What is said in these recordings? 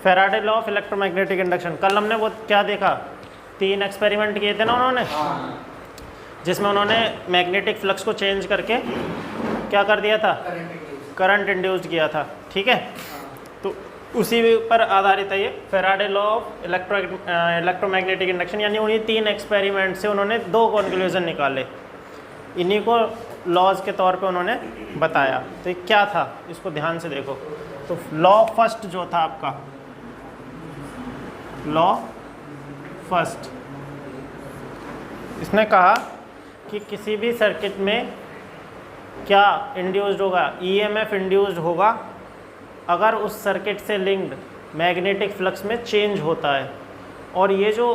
Faraday law of electromagnetic induction. कल हमने वो क्या देखा, 3 एक्सपेरिमेंट किए थे ना उन्होंने, जिसमें उन्होंने मैग्नेटिक फ्लक्स को चेंज करके क्या कर दिया था, करंट इंड्यूस्ड किया था। ठीक है, तो उसी पर आधारित है ये Faraday law of electromagnetic induction. यानी उन्हीं 3 एक्सपेरिमेंट से उन्होंने 2 कंक्लूजन निकाले, इन्हीं को लॉज के तौर पे उन्होंने बताया। तो ये क्या था, इसको ध्यान से देखो। तो लॉ फर्स्ट जो था आपका, लॉ फर्स्ट, इसने कहा कि किसी भी सर्किट में क्या इंड्यूस्ड होगा, ईएमएफ इंड्यूस्ड होगा अगर उस सर्किट से लिंक्ड मैग्नेटिक फ्लक्स में चेंज होता है। और ये जो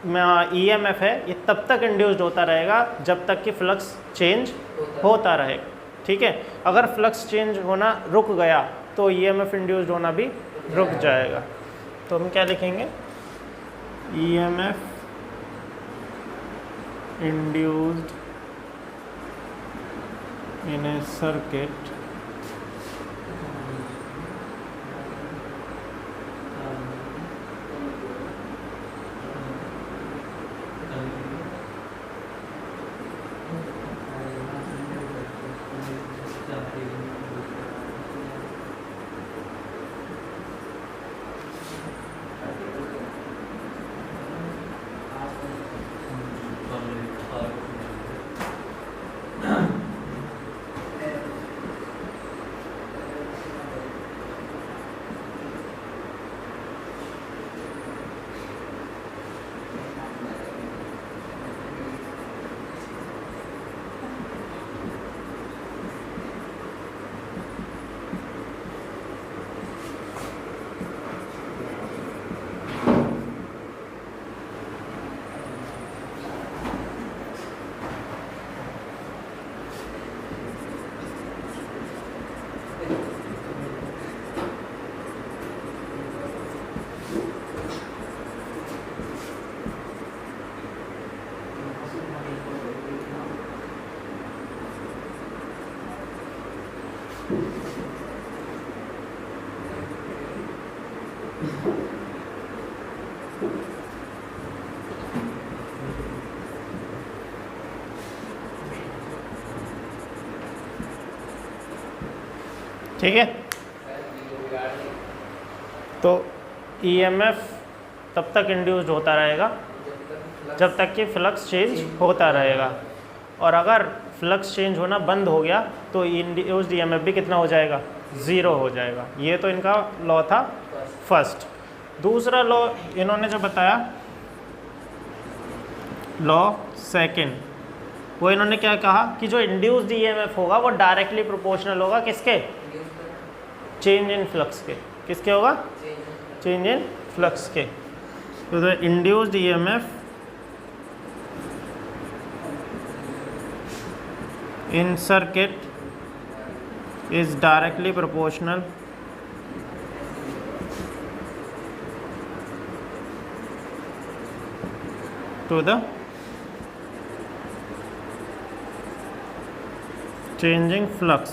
ईएमएफ है ये तब तक इंड्यूस्ड होता रहेगा जब तक कि फ्लक्स चेंज होता रहेगा। ठीक है, अगर फ्लक्स चेंज होना रुक गया तो ईएमएफ इंड्यूस्ड होना भी रुक जाएगा। तो हम क्या लिखेंगे, EMF induced in A circuit ठीक है। तो ईएमएफ तब तक इंड्यूस्ड होता रहेगा जब तक कि फ्लक्स चेंज होता रहेगा, और अगर फ्लक्स चेंज होना बंद हो गया तो इंड्यूस्ड ईएमएफ भी कितना हो जाएगा, 0 हो जाएगा। ये तो इनका लॉ था फर्स्ट। दूसरा लॉ इन्होंने जो बताया, लॉ सेकंड, वो इन्होंने क्या कहा कि जो इंड्यूस्ड ईएमएफ होगा वो डायरेक्टली प्रोपोर्शनल होगा किसके, चेंज इन फ्लक्स के। किसके होगा, चेंज इन फ्लक्स के। तो the induced EMF in circuit is directly proportional to the changing flux।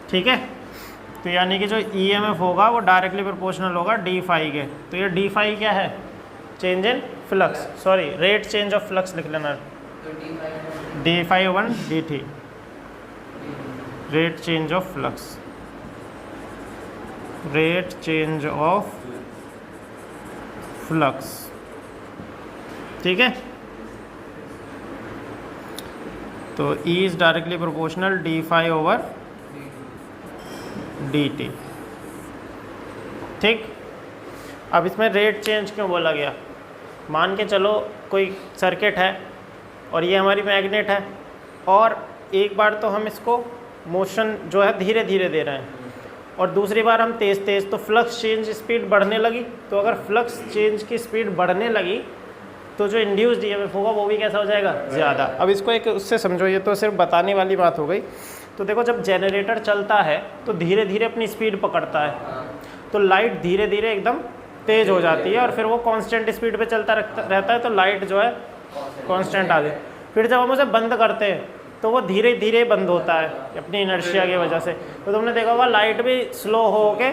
ठीक है, तो यानी कि जो ईएमएफ होगा वो डायरेक्टली प्रोपोर्शनल होगा डी फाई के। तो ये डी फाई क्या है, change in flux, sorry rate change of flux लिख लेना, d phi 1 d t, rate change of flux, rate change of flux. ठीक है, तो E is directly proportional d phi over d t. ठीक, अब इसमें रेट चेंज क्यों बोला गया, मान के चलो कोई सर्किट है और ये हमारी मैग्नेट है, और एक बार तो हम इसको मोशन जो है धीरे धीरे दे रहे हैं और दूसरी बार हम तेज़ तेज़, तो फ्लक्स चेंज स्पीड बढ़ने लगी। तो अगर फ्लक्स चेंज की स्पीड बढ़ने लगी तो जो इंड्यूस्ड ईएमएफ होगा वो भी कैसा हो जाएगा, ज़्यादा। अब इसको एक उससे समझो, ये तो सिर्फ बताने वाली बात हो गई। तो देखो जब जनरेटर चलता है तो धीरे धीरे अपनी स्पीड पकड़ता है, तो लाइट धीरे धीरे एकदम तेज़ हो जाती है और फिर वो कांस्टेंट स्पीड पे चलता रहता है, तो लाइट जो है कांस्टेंट आ जाए। फिर जब हम उसे बंद करते हैं तो वो धीरे धीरे बंद होता है अपनी इनर्शिया की वजह से। तो तुमने देखा होगा लाइट भी स्लो हो के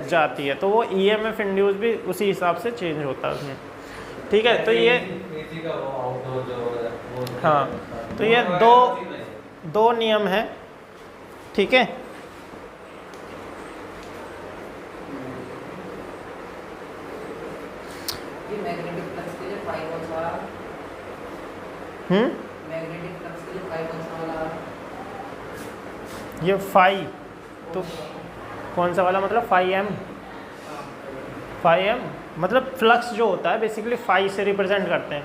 जाती है, तो वो ईएमएफ इंड्यूस भी उसी हिसाब से चेंज होता है उसमें। ठीक है, तो ये हाँ, तो ये दो नियम हैं। ठीक है, मैग्नेटिक फ्लक्स के लिए फाई कौन सा वाला? मैग्नेटिक फ्लक्स के लिए फाई कौन सा वाला? ये फाई तो कौन सा वाला मतलब फाई एम मतलब फ्लक्स जो होता है बेसिकली फाई से रिप्रेजेंट करते हैं,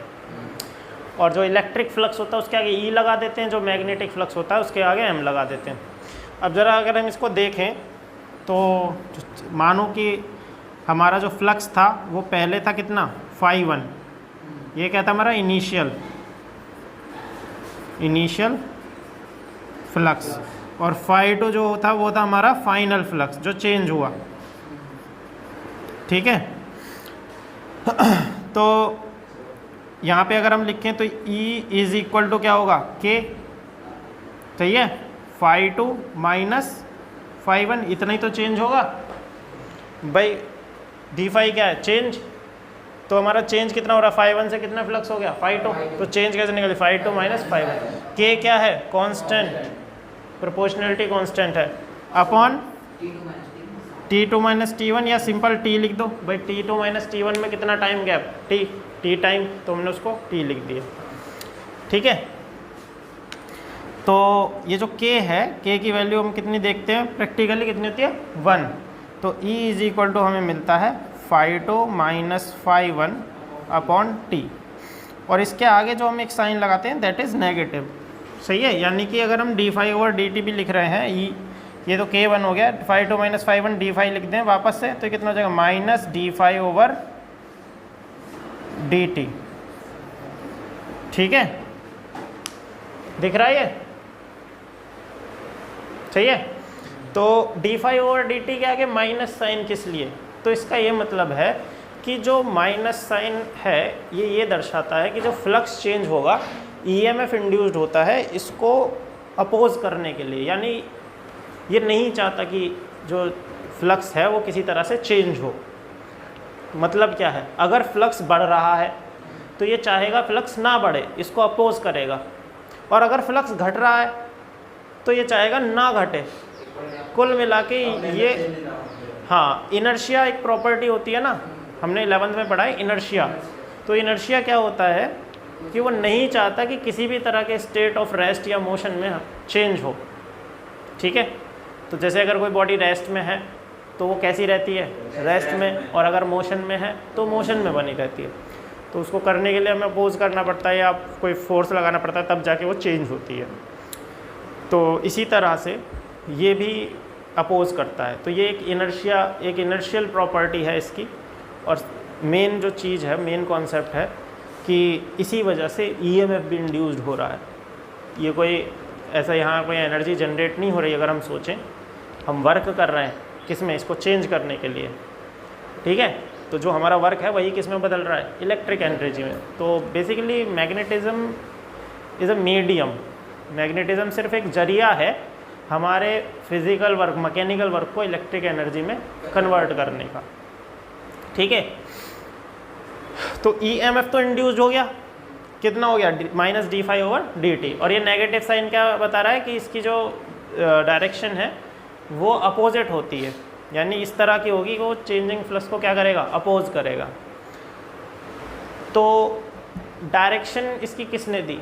और जो इलेक्ट्रिक फ्लक्स होता है उसके आगे ई लगा देते हैं, जो मैग्नेटिक फ्लक्स होता है उसके आगे एम लगा देते हैं। अब ज़रा अगर हम इसको देखें तो मानो कि हमारा जो फ्लक्स था वो पहले था कितना, फाई 1, ये क्या था हमारा इनिशियल फ्लक्स, और फाई 2 जो था वो था हमारा फाइनल फ्लक्स जो चेंज हुआ। ठीक है, तो यहाँ पे अगर हम लिखें तो E इज इक्वल टू क्या होगा, K, सही है, फाई 2 माइनस फाई 1, इतना ही तो चेंज होगा भाई। डी फाई क्या है, चेंज, तो हमारा चेंज कितना हो रहा है, फाई 1 से कितना फ्लक्स हो गया, फाई 2, तो चेंज कैसे निकले, फाई 2 माइनस फाई 1। K क्या है, कांस्टेंट, प्रोपोर्शनलिटी कांस्टेंट है, अपॉन T2 माइनस T1, या सिंपल T लिख दो भाई, T2 माइनस T1 में कितना टाइम गैप, T टाइम, तो हमने उसको T लिख दिया। ठीक है, तो ये जो K है, K की वैल्यू हम कितनी देखते हैं प्रैक्टिकली, कितनी होती है, 1, तो E इज इक्वल टू हमें मिलता है phi 2 minus phi 1 upon T, और इसके आगे जो हम एक साइन लगाते हैं दैट इज़ नेगेटिव, सही है, यानी कि अगर हम d phi over d t भी लिख रहे हैं, ये तो K1 हो गया, phi 2 minus phi 1 d phi लिख दें वापस से, तो कितना हो जाएगा, minus d phi over d t. ठीक है, दिख रहा है ये, सही है, तो d phi over d t के आगे माइनस साइन किस लिए, तो इसका ये मतलब है कि जो माइनस साइन है ये दर्शाता है कि जो फ्लक्स चेंज होगा, ईएमएफ इंड्यूस्ड होता है, इसको अपोज करने के लिए, यानी ये नहीं चाहता कि जो फ्लक्स है वो किसी तरह से चेंज हो। मतलब क्या है, अगर फ्लक्स बढ़ रहा है तो ये चाहेगा फ्लक्स ना बढ़े, इसको अपोज करेगा, और अगर फ्लक्स घट रहा है तो ये चाहेगा ना घटे। कुल मिला के ये, हाँ, इनर्शिया एक प्रॉपर्टी होती है ना, हमने 11th में पढ़ा है इनर्शिया। तो इनर्शिया क्या होता है कि वो नहीं चाहता कि किसी भी तरह के स्टेट ऑफ रेस्ट या मोशन में चेंज हो। ठीक है, तो जैसे अगर कोई बॉडी रेस्ट में है तो वो कैसी रहती है, रेस्ट में, और अगर मोशन में है तो मोशन में बनी रहती है। तो उसको करने के लिए हमें अपोज करना पड़ता है या कोई फोर्स लगाना पड़ता है, तब जाके वो चेंज होती है। तो इसी तरह से ये भी अपोज करता है। तो ये एक इनर्शियल प्रॉपर्टी है इसकी, और मेन जो चीज़ है, मेन कॉन्सेप्ट है कि इसी वजह से ईएमएफ भी इंड्यूस्ड हो रहा है। ये कोई ऐसा यहाँ कोई एनर्जी जनरेट नहीं हो रही, अगर हम सोचें हम वर्क कर रहे हैं किस में, इसको चेंज करने के लिए। ठीक है, तो जो हमारा वर्क है वही किस में बदल रहा है, इलेक्ट्रिक एनर्जी में। तो basically magnetism is a medium, magnetism सिर्फ एक जरिया है हमारे फिज़िकल वर्क, मैकेनिकल वर्क को इलेक्ट्रिक एनर्जी में कन्वर्ट करने का। ठीक है, तो ईएमएफ तो इंड्यूस्ड हो गया, कितना हो गया, minus d phi over d t, और ये नेगेटिव साइन क्या बता रहा है कि इसकी जो डायरेक्शन है वो अपोजिट होती है, यानी इस तरह की होगी कि वो चेंजिंग फ्लक्स को क्या करेगा, अपोज करेगा। तो डायरेक्शन इसकी किसने दी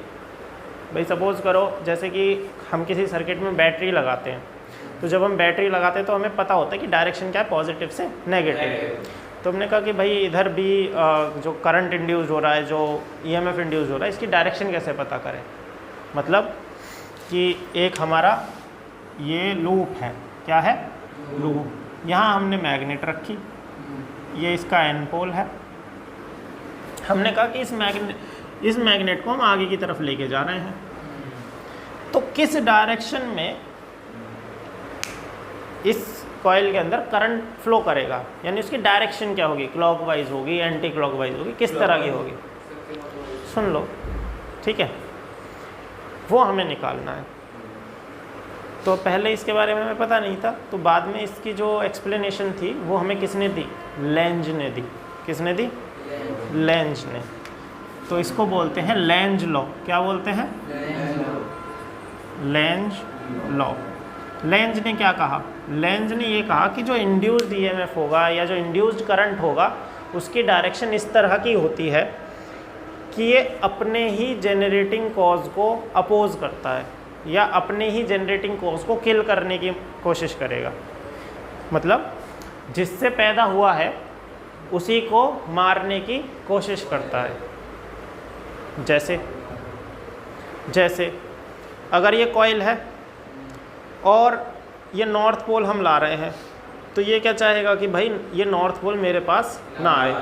भाई, सपोज़ करो जैसे कि हम किसी सर्किट में बैटरी लगाते हैं, तो जब हम बैटरी लगाते हैं तो हमें पता होता है कि डायरेक्शन क्या है, पॉजिटिव से नेगेटिव। तो हमने कहा कि भाई इधर भी जो करंट इंड्यूस हो रहा है, जो ईएमएफ इंड्यूस हो रहा है, इसकी डायरेक्शन कैसे पता करें। मतलब कि एक हमारा ये लूप है, क्या है, लूप, यहाँ हमने मैग्नेट रखी, ये इसका एन पोल है। हमने कहा कि इस मैग्नेट को हम आगे की तरफ लेके जा रहे हैं, तो किस डायरेक्शन में इस कॉइल के अंदर करंट फ्लो करेगा, यानी उसकी डायरेक्शन क्या होगी, क्लॉकवाइज होगी, एंटी क्लॉकवाइज होगी, किस तरह की होगी, सुन लो। ठीक है, वो हमें निकालना है। तो पहले इसके बारे में हमें पता नहीं था, तो बाद में इसकी जो एक्सप्लेनेशन थी वो हमें किसने दी? लेंज ने दी। किसने दी? लेंज ने। तो इसको बोलते हैं लेंज लॉ। क्या बोलते हैं? Lenz law. लेंज ने क्या कहा? लेंज ने ये कहा कि जो इंड्यूस्ड ईएमएफ होगा या जो इंड्यूस्ड करंट होगा उसकी डायरेक्शन इस तरह की होती है कि ये अपने ही जेनरेटिंग कॉज को अपोज करता है या अपने ही जेनरेटिंग कॉज को किल करने की कोशिश करेगा। मतलब जिससे पैदा हुआ है उसी को मारने की कोशिश करता है। जैसे अगर ये कॉइल है और ये नॉर्थ पोल हम ला रहे हैं, तो ये क्या चाहेगा कि भाई ये नॉर्थ पोल मेरे पास ना आए,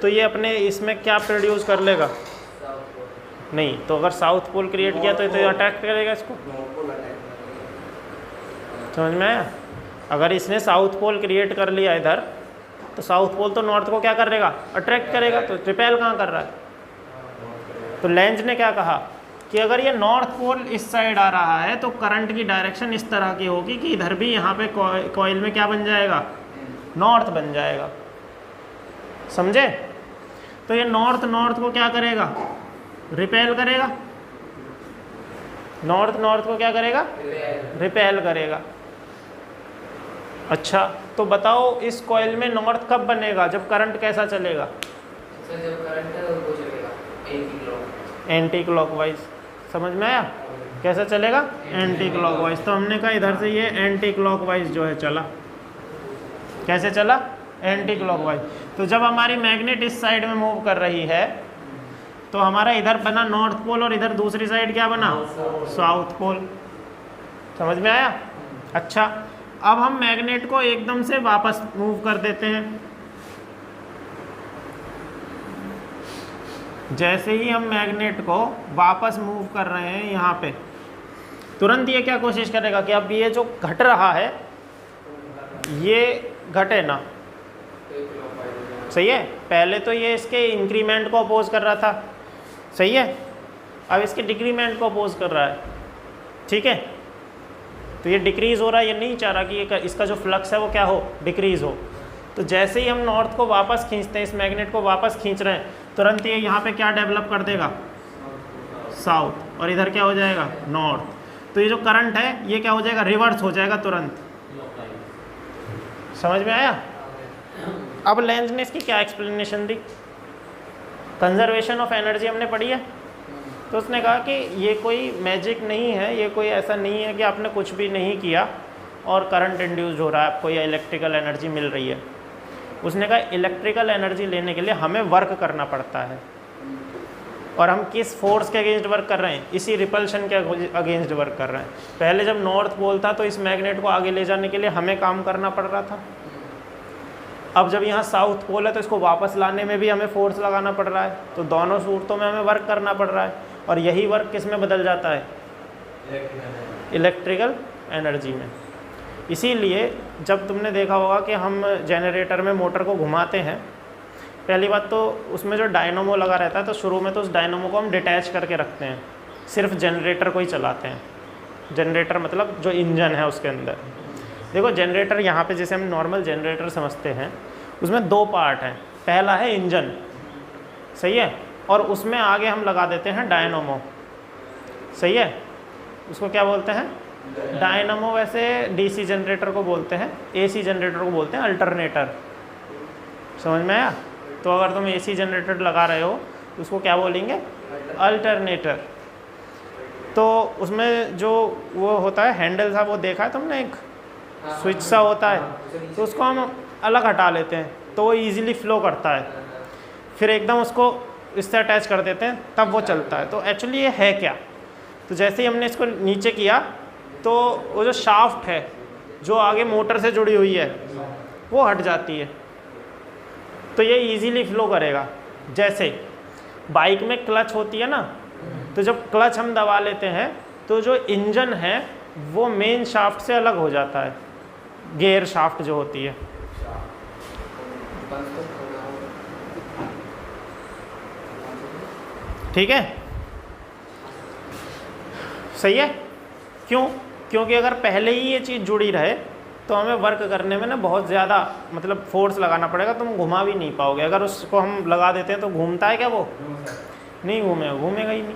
तो ये अपने इसमें क्या प्रोड्यूस कर लेगा? नहीं। तो अगर साउथ पोल क्रिएट किया तो ये अटैक करेगा इसको। समझ में आया? अगर इसने साउथ पोल क्रिएट कर लिया इधर, तो साउथ पोल तो नॉर्थ को क्या करेगा? अट्रैक्ट करेगा। तो रिपेल कहाँ कर रहा है? तो लेंज ने क्या कहा कि अगर ये नॉर्थ पोल इस साइड आ रहा है तो करंट की डायरेक्शन इस तरह की होगी कि इधर भी यहाँ पे कॉइल में क्या बन जाएगा? नॉर्थ बन जाएगा। समझे? तो ये नॉर्थ को क्या करेगा? रिपेल करेगा। नॉर्थ को क्या करेगा? रिपेल करेगा। अच्छा, तो बताओ इस कॉइल में नॉर्थ कब बनेगा? जब करंट कैसा चलेगा? सर जब करंट वो चलेगा एंटी क्लॉकवाइज। समझ में आया? कैसा चलेगा? Anti clockwise. तो हमने कहा इधर से ये एंटी क्लॉकवाइज जो है चला। कैसे चला? Anti clockwise. तो जब हमारी मैग्नेट इस साइड में मूव कर रही है तो हमारा इधर बना नॉर्थ पोल और इधर दूसरी साइड क्या बना? South pole. समझ में आया? अच्छा, अब हम मैग्नेट को एकदम से वापस मूव कर देते हैं। जैसे ही हम मैग्नेट को वापस मूव कर रहे हैं यहाँ पे, तुरंत ये क्या कोशिश करेगा कि अब ये जो घट रहा है ये घटे ना। सही है? पहले तो ये इसके इंक्रीमेंट को अपोज कर रहा था। सही है? अब इसके डिक्रीमेंट को अपोज कर रहा है। ठीक है? तो ये डिक्रीज़ हो रहा है, ये नहीं चाह रहा कि ये इसका जो फ्लक्स है वो क्या हो? डिक्रीज़ हो। तो जैसे ही हम नॉर्थ को वापस खींचते हैं, इस मैग्नेट को वापस खींच रहे हैं, तुरंत ये यहाँ पे क्या डेवलप कर देगा? साउथ। और इधर क्या हो जाएगा? नॉर्थ। तो ये जो करंट है ये क्या हो जाएगा? रिवर्स हो जाएगा तुरंत। समझ में आया? अब लेंज ने इसकी क्या explanation the? Conservation of energy हमने पढ़ी है। तो उसने कहा कि ये कोई मैजिक नहीं है, ये कोई ऐसा नहीं है कि आपने कुछ भी नहीं किया और करंट इंड्यूस हो रहा है, आपको ये इलेक्ट्रिकल एनर्जी मिल रही है। उसने कहा इलेक्ट्रिकल एनर्जी लेने के लिए हमें वर्क करना पड़ता है। और हम किस फोर्स के अगेंस्ट वर्क कर रहे हैं? इसी रिपल्शन के अगेंस्ट वर्क कर रहे हैं। पहले जब नॉर्थ पोल था तो इस मैग्नेट को आगे ले जाने के लिए हमें काम करना पड़ रहा था। अब जब यहाँ साउथ पोल है तो इसको वापस लाने में भी हमें फोर्स लगाना पड़ रहा है। तो दोनों सूरतों में हमें वर्क करना पड़ रहा है। और यही वर्क किस में बदल जाता है? इलेक्ट्रिकल एनर्जी में। इसीलिए जब तुमने देखा होगा कि हम जनरेटर में मोटर को घुमाते हैं, पहली बात तो उसमें जो डायनोमो लगा रहता है तो शुरू में तो उस डायनोमो को हम डिटैच करके रखते हैं, सिर्फ जनरेटर को ही चलाते हैं। जनरेटर मतलब जो इंजन है उसके अंदर। देखो जनरेटर यहाँ पे जैसे हम नॉर्मल जनरेटर समझते हैं, उसमें दो पार्ट हैं। पहला है इंजन, सही है, और उसमें आगे हम लगा देते हैं डायनोमो। सही है? उसको क्या बोलते हैं? डायनोमो। वैसे डीसी जनरेटर को बोलते हैं, एसी जनरेटर को बोलते हैं अल्टरनेटर। समझ में आया? तो अगर तुम एसी जनरेटर लगा रहे हो तो उसको क्या बोलेंगे? अल्टरनेटर। तो उसमें जो वो होता है हैंडल सा, वो देखा है तुमने, एक स्विच सा होता है, तो उसको हम अलग हटा लेते हैं तो वो ईजिली फ्लो करता है। फिर एकदम उसको इससे अटैच कर देते हैं तब वो चलता है। तो एक्चुअली ये है क्या? तो जैसे ही हमने इसको नीचे किया तो वो जो शाफ्ट है जो आगे मोटर से जुड़ी हुई है वो हट जाती है, तो ये इजीली फ्लो करेगा। जैसे बाइक में क्लच होती है ना, तो जब क्लच हम दबा लेते हैं तो जो इंजन है वो मेन शाफ्ट से अलग हो जाता है, गियर शाफ्ट जो होती है। ठीक है? सही है? क्यों? क्योंकि अगर पहले ही ये चीज़ जुड़ी रहे तो हमें वर्क करने में ना बहुत ज़्यादा मतलब फोर्स लगाना पड़ेगा, तुम घुमा भी नहीं पाओगे। अगर उसको हम लगा देते हैं तो घूमता है क्या वो? नहीं घूमेगा ही नहीं।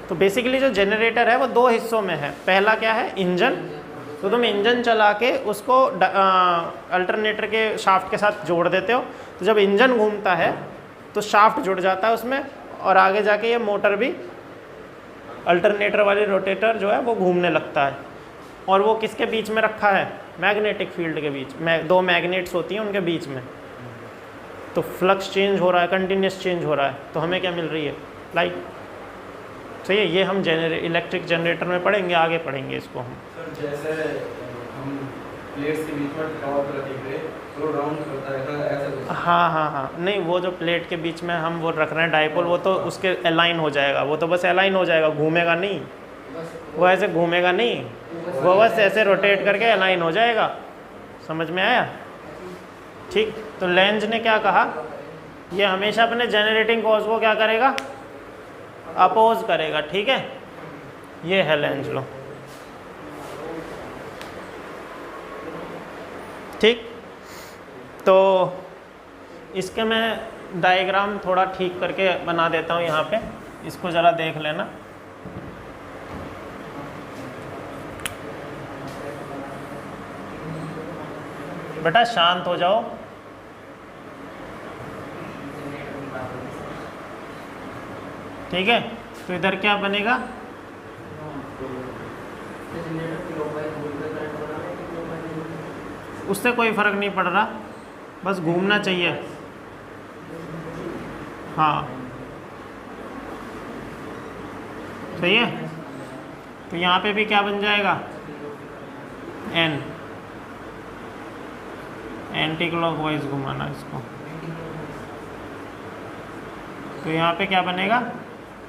तो बेसिकली जो जनरेटर है वो दो हिस्सों में है। पहला क्या है? इंजन। तो तुम इंजन चला के उसको अल्टरनेटर के शाफ्ट के साथ जोड़ देते हो, तो जब इंजन घूमता है तो शाफ्ट जुड़ जाता है उसमें, और आगे जाके ये मोटर भी अल्टरनेटर वाली रोटेटर जो है वो घूमने लगता है। और वो किसके बीच में रखा है? मैग्नेटिक फील्ड के बीच में। दो मैग्नेट्स होती हैं उनके बीच में, तो फ्लक्स चेंज हो रहा है, कंटिन्यूस चेंज हो रहा है, तो हमें क्या मिल रही है? लाइट। सही है। ये हम इलेक्ट्रिक जनरेटर में पढ़ेंगे, आगे पढ़ेंगे इसको हम। सर जैसे हम प्लेट्स के बीच में टॉप रखेंगे तो राउंड करता है ऐसा कुछ? हाँ, नहीं, वो जो प्लेट के बीच में हम वो रख रहे हैं डाइपोल, वो तो उसके अलाइन हो जाएगा, वो तो बस अलाइन हो जाएगा, घूमेगा नहीं। वो ऐसे घूमेगा नहीं, वो बस ऐसे रोटेट करके अलाइन हो जाएगा। समझ में आया? ठीक। तो लेंज ने क्या कहा? ये हमेशा अपने जनरेटिंग कॉज को क्या करेगा? अपोज करेगा। ठीक है, ये है लेंज लॉ। ठीक। तो इसके मैं डायग्राम थोड़ा ठीक करके बना देता हूँ यहाँ पे, इसको ज़रा देख लेना। बेटा शांत हो जाओ। ठीक है, तो इधर क्या बनेगा? उससे कोई फ़र्क नहीं पड़ रहा, बस घूमना चाहिए। हाँ, सही है। तो यहाँ पे भी क्या बन जाएगा? एन। एंटी क्लॉकवाइज घुमाना इसको, तो यहाँ पे क्या बनेगा?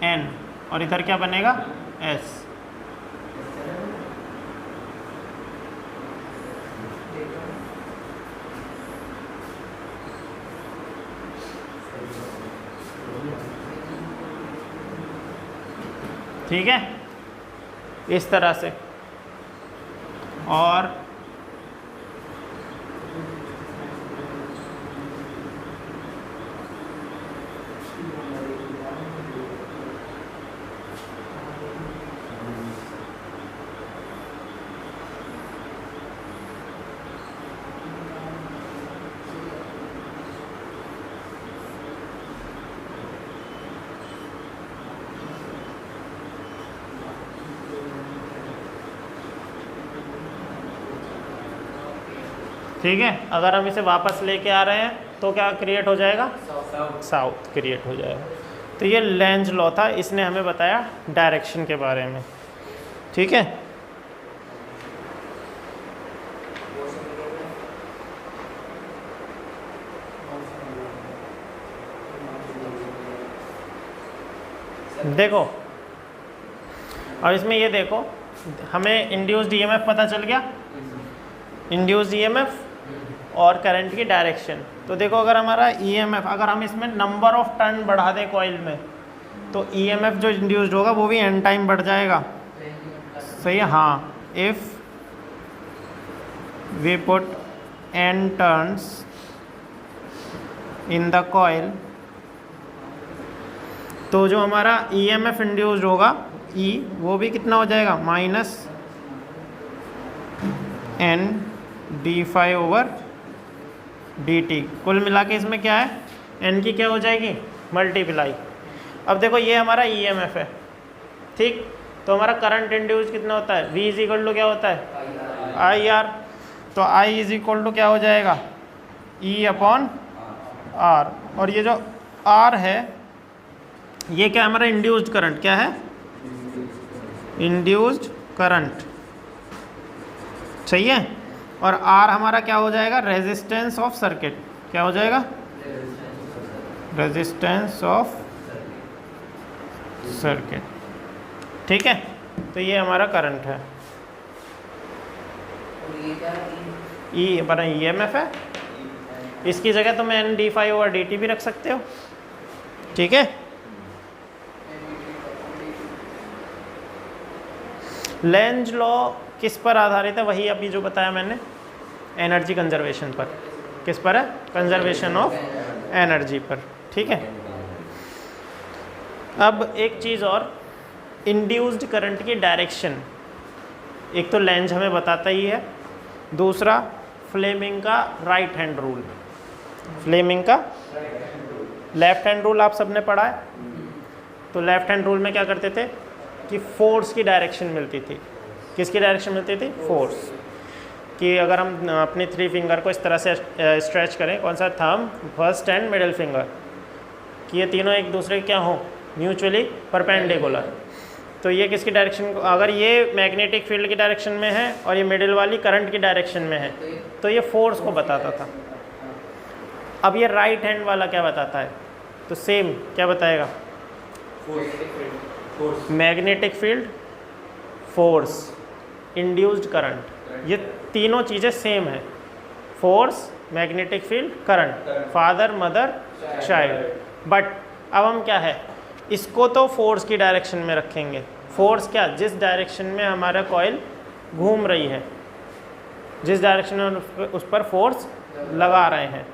एन। और इधर क्या बनेगा? एस। ठीक है, इस तरह से। और ठीक है, अगर हम इसे वापस लेके आ रहे हैं तो क्या क्रिएट हो जाएगा? साउथ क्रिएट हो जाएगा। तो ये लेंज लॉ था, इसने हमें बताया डायरेक्शन के बारे में। ठीक है, देखो अब इसमें ये देखो, हमें इंड्यूस्ड ईएमएफ पता चल गया, इंड्यूस्ड ईएमएफ और करंट की डायरेक्शन। तो देखो अगर हमारा ईएमएफ, अगर हम इसमें नंबर ऑफ टर्न बढ़ा दें कॉइल में, तो ईएमएफ जो इंड्यूस्ड होगा वो भी एन टाइम बढ़ जाएगा। सही है। हाँ, if we put N turns in the coil, तो जो हमारा ईएमएफ इंड्यूस्ड होगा ई, वो भी कितना हो जाएगा? Minus N d phi over d t. कुल मिला के इसमें क्या है? एन की क्या हो जाएगी? मल्टीप्लाई। अब देखो ये हमारा ईएमएफ है, ठीक। तो हमारा करंट इंड्यूस कितना होता है? V इज इक्वल टू क्या होता है? I R. तो I इज इक्वल टू क्या हो जाएगा? E upon R. और ये जो R है ये क्या हमारा इंड्यूस्ड करंट? क्या है? Induced current. सही है। और R हमारा क्या हो जाएगा? Resistance of circuit. क्या हो जाएगा? Resistance of circuit. ठीक है, तो ये हमारा करंट है। ई बना ईएमएफ है, इसकी जगह तुम N d phi over d t भी रख सकते हो। ठीक है, लेंज लॉ किस पर आधारित है? वही अभी जो बताया मैंने, एनर्जी कंजर्वेशन पर। किस पर है? कंजर्वेशन ऑफ एनर्जी पर। ठीक है। अब एक चीज़ और, इंड्यूस्ड करंट की डायरेक्शन, एक तो लेंज हमें बताता ही है, दूसरा फ्लेमिंग का राइट हैंड रूल। फ्लेमिंग का लेफ्ट हैंड रूल आप सबने पढ़ा है। तो लेफ्ट हैंड रूल में क्या करते थे कि फोर्स की डायरेक्शन मिलती थी। किसकी डायरेक्शन मिलती थी? फोर्स कि अगर हम अपनी 3 फिंगर को इस तरह से स्ट्रेच करें, कौन सा? Thumb, first and middle finger, कि ये तीनों एक दूसरे के क्या हों? Mutually perpendicular. तो ये किसकी डायरेक्शन को, अगर ये मैग्नेटिक फील्ड की डायरेक्शन में है और ये मिडिल वाली करंट की डायरेक्शन में है, तो ये फोर्स को बताता था। अब ये राइट हैंड वाला क्या बताता है? तो सेम क्या बताएगा? Magnetic field, force, induced current, ये तीनों चीज़ें सेम है। Force, magnetic field, current, father mother child. But अब हम क्या है, इसको तो फोर्स की डायरेक्शन में रखेंगे। फोर्स क्या? जिस डायरेक्शन में हमारा कॉइल घूम रही है, जिस डायरेक्शन में उस पर फोर्स लगा रहे हैं।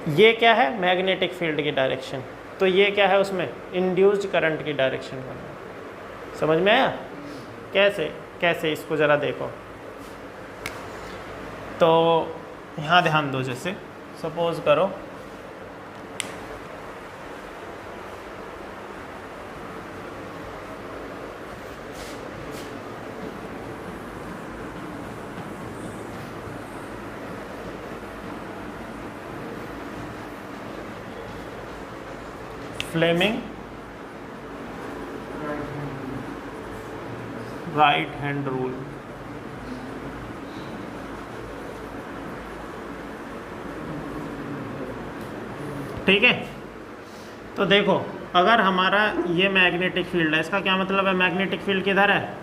ये क्या है? मैग्नेटिक फील्ड की डायरेक्शन। तो ये क्या है उसमें? इंड्यूस्ड करंट की डायरेक्शन में। समझ में आया? कैसे कैसे इसको ज़रा देखो। तो यहाँ ध्यान दो, जैसे सपोज करो फ्लेमिंग राइट हैंड रूल। ठीक है। तो देखो, अगर हमारा ये मैग्नेटिक फील्ड है, इसका क्या मतलब है? मैग्नेटिक फील्ड किधर है?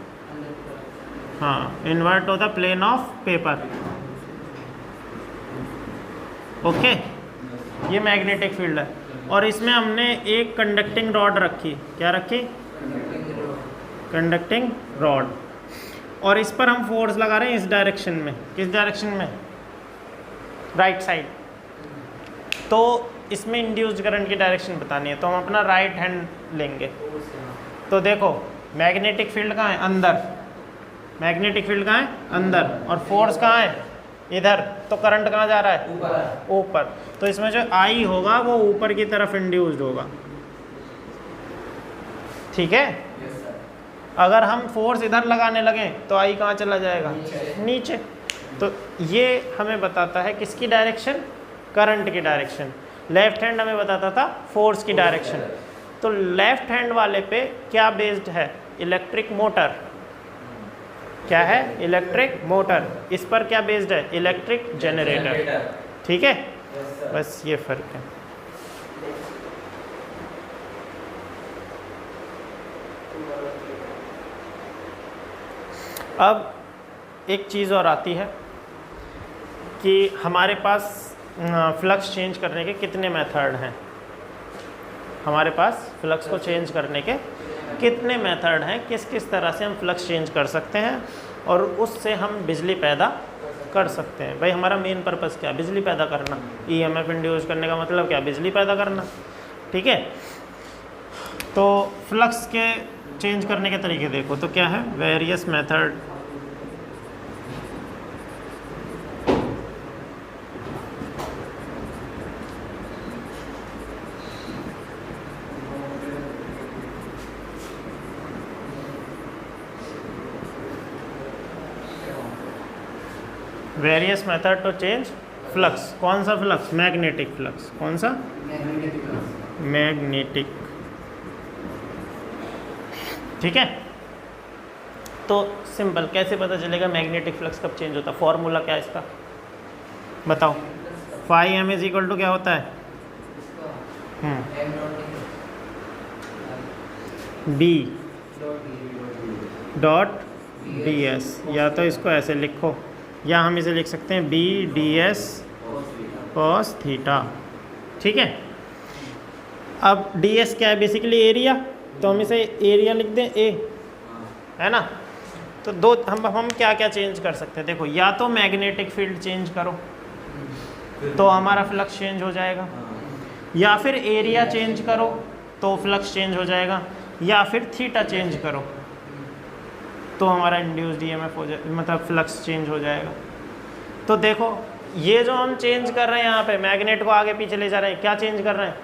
हाँ, invert to the plane of paper. Okay, ये मैग्नेटिक फील्ड है और इसमें हमने एक कंडक्टिंग रॉड रखी। क्या रखी? Conducting rod. और इस पर हम फोर्स लगा रहे हैं इस डायरेक्शन में। किस डायरेक्शन में? Right side. तो इसमें इंड्यूस्ड करंट की डायरेक्शन बतानी है, तो हम अपना राइट हैंड लेंगे। तो देखो, मैग्नेटिक फील्ड कहाँ है? अंदर। मैग्नेटिक फील्ड कहाँ है? अंदर। और फोर्स कहाँ है? इधर। तो करंट कहाँ जा रहा है? ऊपर। तो इसमें जो आई होगा वो ऊपर की तरफ इंड्यूस्ड होगा। ठीक है। अगर हम फोर्स इधर लगाने लगे तो आई कहाँ चला जाएगा? नीचे। तो ये हमें बताता है किसकी डायरेक्शन? करंट की डायरेक्शन। लेफ्ट हैंड हमें बताता था फोर्स की डायरेक्शन। तो लेफ्ट हैंड वाले पे क्या बेस्ड है? Electric motor. क्या है? Electric motor. इस पर क्या बेस्ड है? Electric generator. ठीक है, बस ये फर्क है। अब एक चीज़ और आती है कि हमारे पास फ्लक्स चेंज करने के कितने मेथड हैं। हमारे पास फ्लक्स को चेंज करने के कितने मेथड हैं, किस किस तरह से हम फ्लक्स चेंज कर सकते हैं और उससे हम बिजली पैदा कर सकते हैं। भाई हमारा मेन पर्पस क्या? बिजली पैदा करना। ईएमएफ इंड्यूस करने का मतलब क्या? बिजली पैदा करना। ठीक है। तो फ्लक्स के चेंज करने के तरीके देखो तो क्या है? Various method. Various method to change flux. कौन सा फ्लक्स? Magnetic flux. कौन सा? मैग्नेटिक। ठीक है। तो सिंपल, कैसे पता चलेगा मैग्नेटिक फ्लक्स कब चेंज होता है? फॉर्मूला क्या है इसका? बताओ। Phi M is equal to क्या होता है? B dot d S. या तो इसको ऐसे लिखो, या हम इसे लिख सकते हैं B d S cos theta. ठीक है। अब डी एस क्या है? Basically area. तो हम इसे एरिया लिख दें, ए, है ना। तो दो हम क्या क्या चेंज कर सकते हैं, देखो या तो मैग्नेटिक फील्ड चेंज करो तो हमारा फ्लक्स चेंज हो जाएगा, या फिर एरिया चेंज करो तो फ्लक्स चेंज हो जाएगा, या फिर थीटा चेंज करो तो हमारा इंड्यूस्ड ईएमएफ हो जाए, मतलब फ्लक्स चेंज हो जाएगा। तो देखो ये जो हम चेंज कर रहे हैं यहाँ पे मैग्नेट को आगे पीछे ले जा रहे हैं, क्या चेंज कर रहे हैं,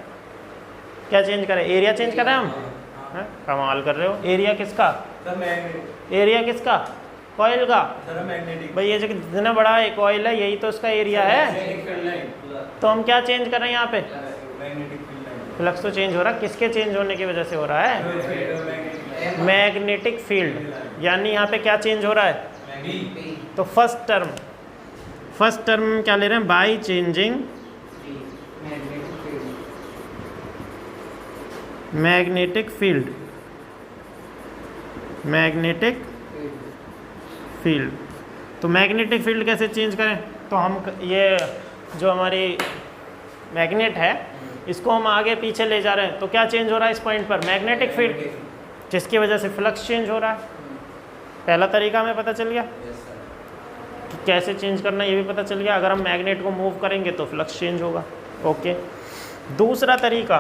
क्या चेंज कर रहे हैं, एरिया चेंज कर रहे हैं हम, हैं? कमाल कर रहे हो। एरिया किसका, एरिया किसका, कॉइल का। भाई ये जो जितना बड़ा है कॉइल है यही तो उसका एरिया है, तो हम क्या चेंज कर रहे हैं यहाँ पे, फ्लक्स तो चेंज हो रहा है, किसके चेंज होने की वजह से हो रहा है, मैग्नेटिक फील्ड। यानी यहाँ पे क्या चेंज हो रहा है, तो फर्स्ट टर्म में क्या ले रहे हैं, by changing magnetic field, magnetic field. तो मैग्नेटिक फील्ड कैसे चेंज करें, तो हम ये जो हमारी मैग्नेट है इसको हम आगे पीछे ले जा रहे हैं, तो क्या चेंज हो रहा है इस पॉइंट पर, मैग्नेटिक फील्ड, जिसकी वजह से फ्लक्स चेंज हो रहा है। पहला तरीका हमें पता चल गया कि कैसे चेंज करना, ये भी पता चल गया। अगर हम मैग्नेट को मूव करेंगे तो फ्लक्स चेंज होगा। ओके, दूसरा तरीका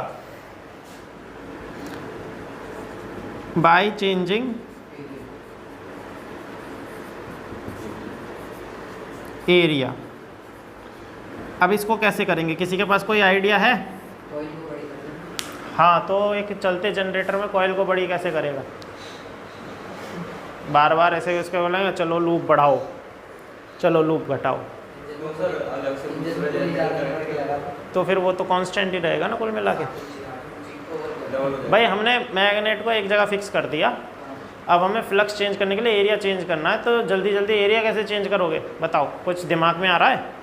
बाय चेंजिंग एरिया। अब इसको कैसे करेंगे, किसी के पास कोई आइडिया है? हाँ, तो एक चलते जनरेटर में कॉइल को बड़ी कैसे करेगा, बार बार ऐसे उसके बोलेंगे चलो लूप बढ़ाओ, चलो लूप घटाओ, तो फिर वो तो कांस्टेंट ही रहेगा ना कुल मिला के। भाई हमने मैग्नेट को एक जगह फिक्स कर दिया, अब हमें फ्लक्स चेंज करने के लिए एरिया चेंज करना है, तो जल्दी जल्दी एरिया कैसे चेंज करोगे बताओ, कुछ दिमाग में आ रहा है?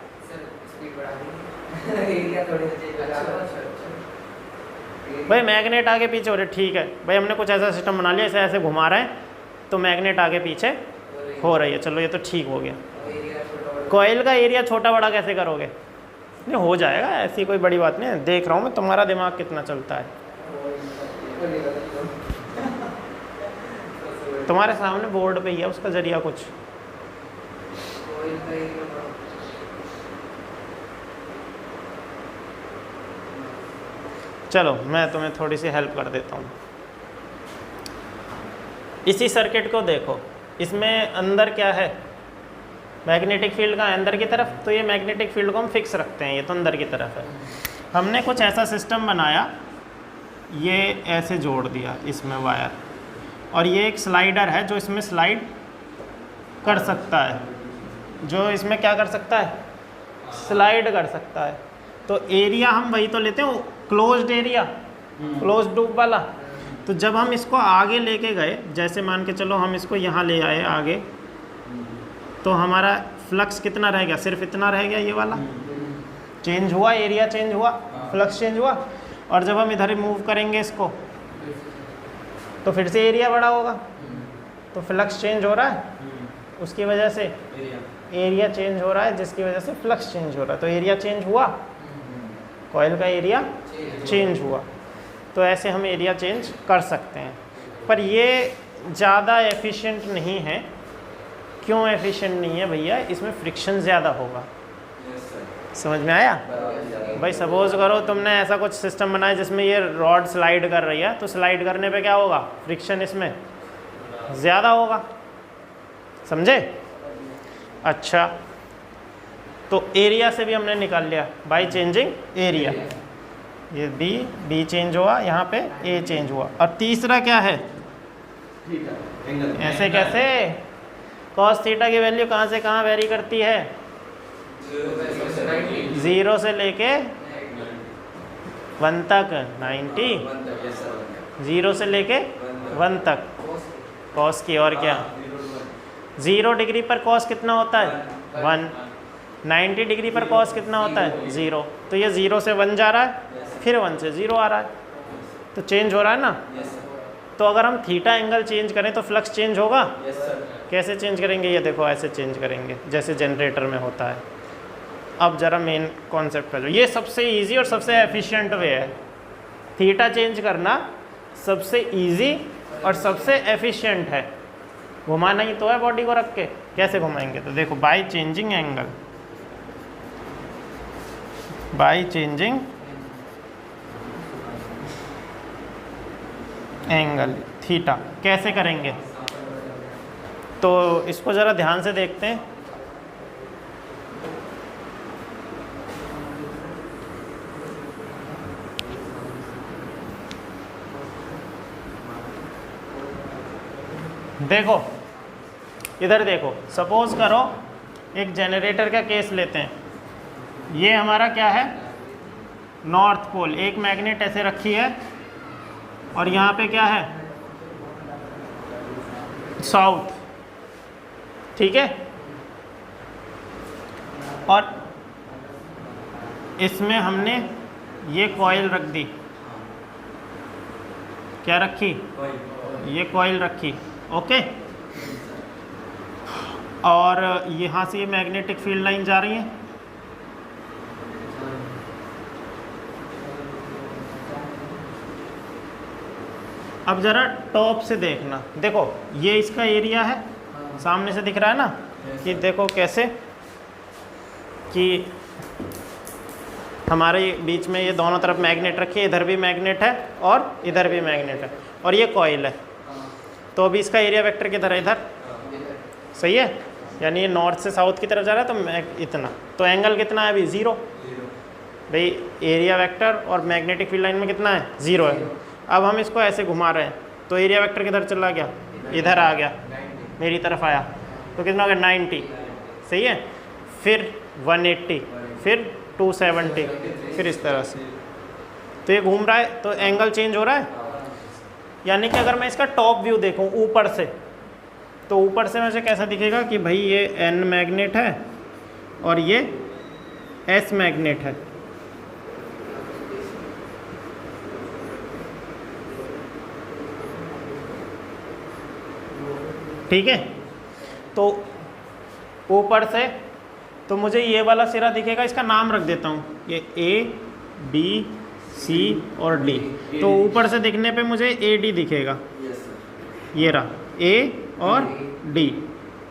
भाई मैग्नेट आगे पीछे हो रहे, ठीक है भाई, हमने कुछ ऐसा सिस्टम बना लिया, ऐसे ऐसे घुमा रहे हैं तो मैग्नेट आगे पीछे हो रही है, चलो ये तो ठीक हो गया। कॉइल का एरिया छोटा बड़ा कैसे करोगे? नहीं हो जाएगा, ऐसी कोई बड़ी बात नहीं है, देख रहा हूँ मैं तुम्हारा दिमाग कितना चलता है। तुम्हारे सामने बोर्ड पे ही है उसका जरिया कुछ। चलो मैं तुम्हें थोड़ी सी हेल्प कर देता हूँ। इसी सर्किट को देखो, इसमें अंदर क्या है, मैग्नेटिक फील्ड का अंदर की तरफ, तो ये मैग्नेटिक फील्ड को हम फिक्स रखते हैं, ये तो अंदर की तरफ है। हमने कुछ ऐसा सिस्टम बनाया, ये ऐसे जोड़ दिया इसमें वायर, और ये एक स्लाइडर है जो इसमें स्लाइड कर सकता है, जो इसमें क्या कर सकता है, स्लाइड कर सकता है। तो एरिया हम वही तो लेते हैं, क्लोज्ड एरिया, क्लोज्ड लूप वाला। तो जब हम इसको आगे लेके गए, जैसे मान के चलो हम इसको यहाँ ले आए आगे, तो हमारा फ्लक्स कितना रह गया, सिर्फ इतना रह गया, ये वाला चेंज हुआ, एरिया चेंज हुआ, फ्लक्स चेंज हुआ। और जब हम इधर मूव करेंगे इसको तो फिर से एरिया बड़ा होगा, तो फ्लक्स चेंज हो रहा है, उसकी वजह से एरिया चेंज हो रहा है, जिसकी वजह से फ्लक्स चेंज हो रहा है। तो एरिया चेंज हुआ, कॉइल का एरिया चेंज हुआ। तो ऐसे हम एरिया चेंज कर सकते हैं, पर ये ज़्यादा एफिशिएंट नहीं है। क्यों एफिशिएंट नहीं है भैया? इसमें फ्रिक्शन ज़्यादा होगा। समझ में आया? भाई सपोज करो तुमने ऐसा कुछ सिस्टम बनाया जिसमें ये रॉड स्लाइड कर रही है, तो स्लाइड करने पे क्या होगा, फ्रिक्शन इसमें ज़्यादा होगा। समझे? अच्छा, तो एरिया से भी हमने निकाल लिया बाय चेंजिंग एरिया। ये बी चेंज हुआ, यहाँ पे ए चेंज हुआ। और तीसरा क्या है, ऐसे कैसे, कॉस थीटा की वैल्यू कहाँ से कहाँ वेरी करती है, 0 से लेके 1 तक, 90, 0 से लेके 1 तक कॉस की। और क्या, 0 डिग्री पर कॉस कितना होता है, 1। 90 डिग्री पर कॉस कितना होता है, 0। तो ये 0 से 1 जा रहा है, फिर 1 से 0 आ रहा है, तो चेंज हो रहा है ना। तो अगर हम थीटा एंगल चेंज करें तो फ्लक्स चेंज होगा। कैसे चेंज करेंगे, ये देखो ऐसे चेंज करेंगे जैसे जनरेटर में होता है। अब ज़रा मेन कॉन्सेप्ट कर लो, ये सबसे इजी और सबसे एफिशिएंट वे है। थीटा चेंज करना सबसे इजी और सबसे एफिशिएंट है। घुमाना ही तो है बॉडी को रख के, कैसे घुमाएंगे? तो देखो by changing angle, by changing angle theta कैसे करेंगे? तो इसको ज़रा ध्यान से देखते हैं। देखो इधर देखो, सपोज करो एक जनरेटर का केस लेते हैं। ये हमारा क्या है? नॉर्थ पोल, एक मैग्नेट ऐसे रखी है और यहाँ पे क्या है? साउथ, ठीक है। और इसमें हमने ये कॉइल रख दी, क्या रखी? ये कॉइल रखी, ओके। और यहाँ से ये मैग्नेटिक फील्ड लाइन जा रही है। अब ज़रा टॉप से देखना, देखो ये इसका एरिया है, सामने से दिख रहा है ना कि देखो कैसे कि हमारे बीच में ये दोनों तरफ मैग्नेट रखी है, इधर भी मैग्नेट है और इधर भी मैग्नेट है, और ये कॉइल है। तो अभी इसका एरिया वेक्टर किधर है? इधर, सही है। यानी ये नॉर्थ से साउथ की तरफ जा रहा है, तो इतना, तो एंगल कितना है अभी? 0। भाई एरिया वेक्टर और मैग्नेटिक फील्ड लाइन में कितना है? 0 है। अब हम इसको ऐसे घुमा रहे हैं तो एरिया वेक्टर किधर चला गया? इधर आ गया, मेरी तरफ आया, तो कितना हो गया? 90, सही है। फिर 180, फिर 270, फिर इस तरह से। तो ये घूम रहा है, तो एंगल चेंज हो रहा है। यानी कि अगर मैं इसका टॉप व्यू देखूं ऊपर से, तो ऊपर से मुझे कैसा दिखेगा कि भाई ये N मैग्नेट है और ये S मैग्नेट है, ठीक है। तो ऊपर से तो मुझे ये वाला सिरा दिखेगा, इसका नाम रख देता हूँ, ये A, B, C और D। तो ऊपर से दिखने पे मुझे AD दिखेगा, ये रहा A और D,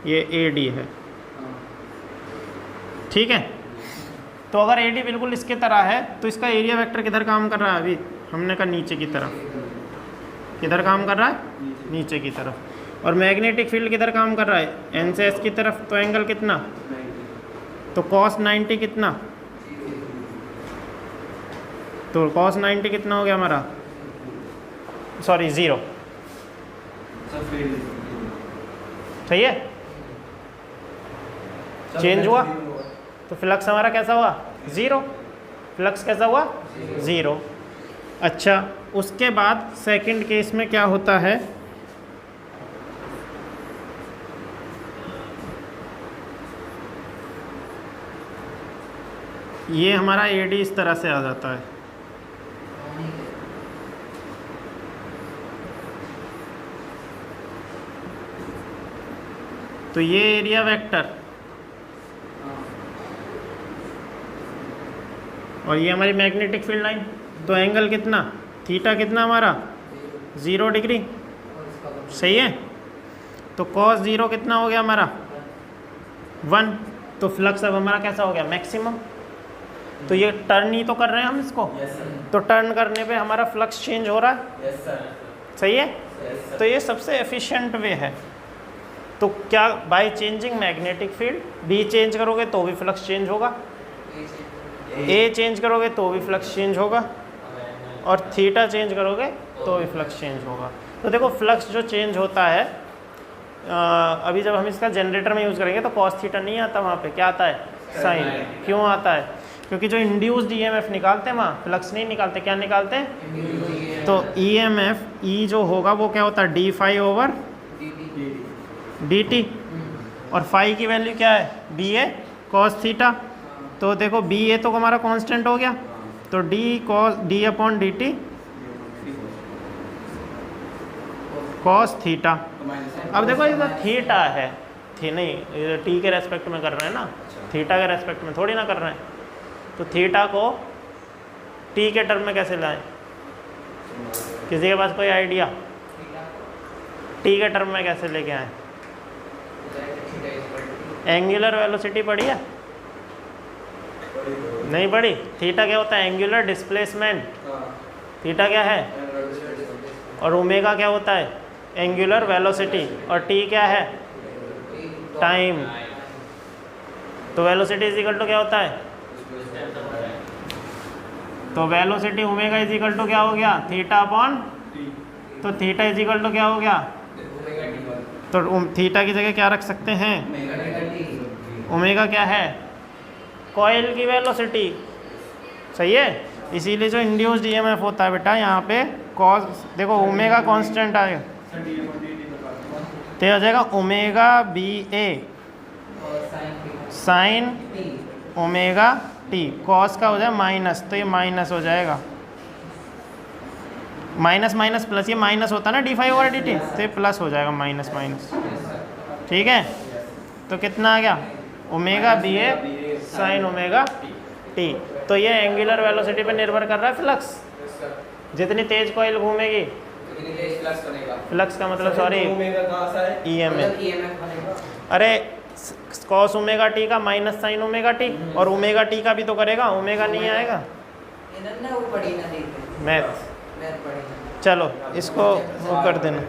ये AD है, ठीक है। तो अगर AD बिल्कुल इसके तरह है तो इसका एरिया वेक्टर किधर काम कर रहा है? अभी हमने कहा नीचे की तरफ, किधर काम कर रहा है? नीचे की तरफ। और मैग्नेटिक फील्ड किधर काम कर रहा है? N से S की तरफ। तो एंगल कितना? तो cos 90 कितना? तो cos 90 कितना हो गया हमारा? सॉरी 0, सही है। चेंज हुआ तो फ्लक्स हमारा कैसा हुआ? 0। फ्लक्स कैसा हुआ? 0। अच्छा, उसके बाद सेकंड केस में क्या होता है? ये हमारा AD इस तरह से आ जाता है, तो ये एरिया वेक्टर और ये हमारी मैग्नेटिक फील्ड लाइन। तो एंगल कितना? थीटा कितना हमारा? 0 डिग्री, सही है। तो cos 0 कितना हो गया हमारा? 1। तो फ्लक्स अब हमारा कैसा हो गया? मैक्सिमम। तो ये टर्न ही तो कर रहे हैं हम इसको, तो टर्न करने पे हमारा फ्लक्स चेंज हो रहा है, सही है। तो ये सबसे एफिशिएंट वे है। तो क्या by changing magnetic field, B change करोगे तो भी फ्लक्स चेंज होगा, A चेंज करोगे तो भी फ्लक्स चेंज होगा, और थीटा चेंज करोगे तो भी फ्लक्स चेंज होगा। तो देखो फ्लक्स जो चेंज होता है, अभी जब हम इसका जनरेटर में यूज़ करेंगे तो cos थीटा नहीं आता, वहाँ पे क्या आता है? साइन। क्यों आता है? क्योंकि जो इंड्यूस्ड EMF निकालते हैं वहाँ फ्लक्स नहीं निकालते, क्या निकालते हैं? तो EMF E जो होगा वो क्या होता है? d फाई ओवर dt, और फाई की वैल्यू क्या है? BA cos theta. तो देखो BA तो हमारा कांस्टेंट हो गया, तो d upon dt cos theta. अब देखो ये थीटा है, नहीं t के रेस्पेक्ट में कर रहे हैं ना, थीटा के रेस्पेक्ट में थोड़ी ना कर रहे हैं। तो थीटा को t के टर्म में कैसे लाएं? किसी के पास कोई आइडिया? t के टर्म में कैसे लेके आएँ? एंगुलर वेलोसिटी पढ़ी है? नहीं पढ़ी? थीटा क्या होता है? Angular displacement. थीटा क्या है? और ओमेगा क्या होता है? Angular velocity. और टी क्या है? टाइम। तो वेलोसिटी इज इक्वल टू क्या होता है? तो velocity omega is equal to क्या हो गया? थीटा अपॉन, तो थीटा इज इक्वल टू क्या हो गया? तो थीटा की जगह क्या रख सकते हैं? ओमेगा क्या है? कॉइल की वेलोसिटी। सही है। इसीलिए जो इंड्यूस्ड ईएमएफ होता है बेटा यहाँ पे कॉस, देखो ओमेगा कांस्टेंट आएगा तो हो जाएगा ओमेगा बी ए साइन ओमेगा टी। कॉस का हो जाए माइनस, तो ये माइनस हो जाएगा। माइनस माइनस प्लस, ये माइनस होता है ना डी फाइव और डी टी, तो ये प्लस हो जाएगा माइनस माइनस। ठीक है। तो कितना आ गया? ओमेगा बी ए साइन ओमेगा टी। तो ये एंगुलर वेलोसिटी पे निर्भर कर रहा है फ्लक्स। जितनी तेज कॉइल घूमेगी फ्लक्स का मतलब सॉरी ईएमएफ। अरे कॉस ओमेगा टी का माइनस साइन ओमेगा टी, और ओमेगा टी का भी तो करेगा, ओमेगा नहीं आएगा। मैथ चलो इसको वो कर देना।